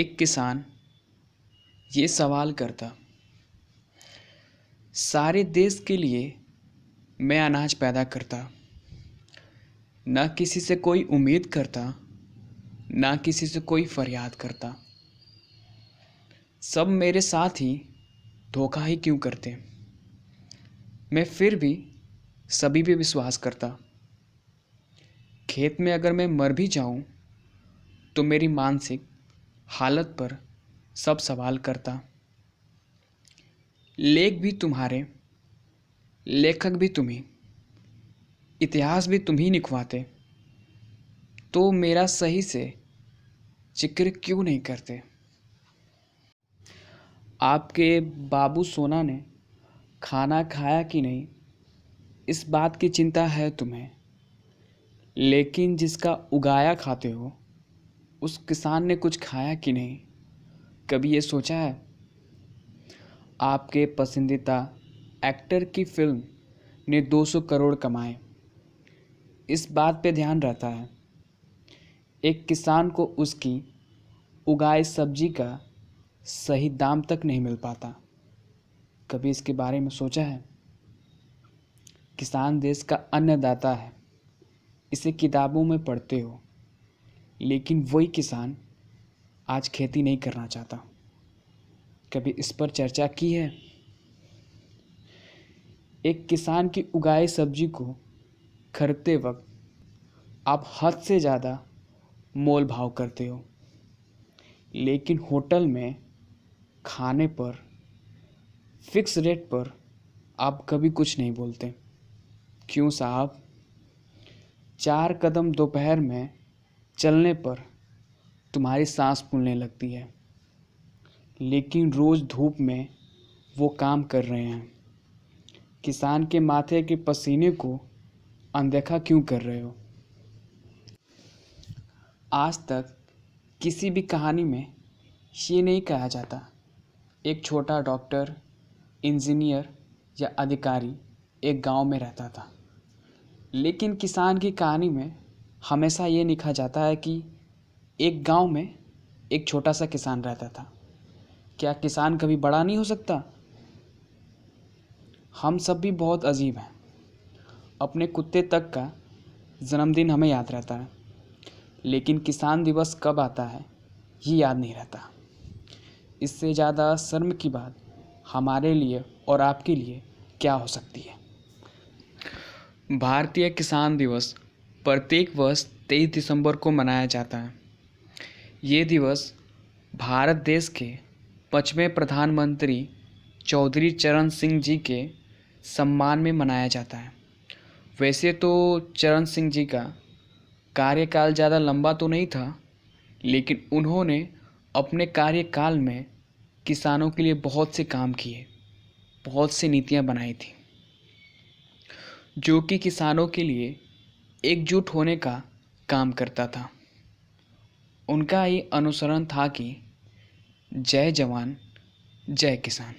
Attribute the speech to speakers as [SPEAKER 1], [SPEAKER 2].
[SPEAKER 1] एक किसान ये सवाल करता, सारे देश के लिए मैं अनाज पैदा करता, ना किसी से कोई उम्मीद करता, ना किसी से कोई फरियाद करता। सब मेरे साथ ही धोखा ही क्यों करते, मैं फिर भी सभी पे विश्वास करता। खेत में अगर मैं मर भी जाऊं तो मेरी मानसिक हालत पर सब सवाल करता। लेख भी तुम्हारे, लेखक भी तुम ही, इतिहास भी तुम ही लिखवाते, तो मेरा सही से जिक्र क्यों नहीं करते। आपके बाबू सोना ने खाना खाया कि नहीं, इस बात की चिंता है तुम्हें, लेकिन जिसका उगाया खाते हो उस किसान ने कुछ खाया कि नहीं, कभी ये सोचा है। आपके पसंदीदा एक्टर की फिल्म ने 200 करोड़ कमाए, इस बात पे ध्यान रहता है। एक किसान को उसकी उगाई सब्जी का सही दाम तक नहीं मिल पाता, कभी इसके बारे में सोचा है। किसान देश का अन्नदाता है, इसे किताबों में पढ़ते हो, लेकिन वही किसान आज खेती नहीं करना चाहता, कभी इस पर चर्चा की है। एक किसान की उगाई सब्जी को खरीदते वक्त आप हद से ज़्यादा मोल भाव करते हो, लेकिन होटल में खाने पर फिक्स रेट पर आप कभी कुछ नहीं बोलते। क्यों साहब। 4 कदम दोपहर में चलने पर तुम्हारी सांस फूलने लगती है, लेकिन रोज़ धूप में वो काम कर रहे हैं। किसान के माथे के पसीने को अनदेखा क्यों कर रहे हो। आज तक किसी भी कहानी में ये नहीं कहा जाता एक छोटा डॉक्टर, इंजीनियर या अधिकारी एक गांव में रहता था, लेकिन किसान की कहानी में हमेशा ये लिखा जाता है कि एक गांव में एक छोटा सा किसान रहता था। क्या किसान कभी बड़ा नहीं हो सकता। हम सब भी बहुत अजीब हैं। अपने कुत्ते तक का जन्मदिन हमें याद रहता है, लेकिन किसान दिवस कब आता है ये याद नहीं रहता। इससे ज़्यादा शर्म की बात हमारे लिए और आपके लिए क्या हो सकती है। भारतीय किसान दिवस प्रत्येक वर्ष 23 दिसंबर को मनाया जाता है। ये दिवस भारत देश के 5वें प्रधानमंत्री चौधरी चरण सिंह जी के सम्मान में मनाया जाता है। वैसे तो चरण सिंह जी का कार्यकाल ज़्यादा लंबा तो नहीं था, लेकिन उन्होंने अपने कार्यकाल में किसानों के लिए बहुत से काम किए, बहुत सी नीतियां बनाई थी, जो कि किसानों के लिए एकजुट होने का काम करता था। उनका ये अनुसरण था कि जय जवान जय किसान।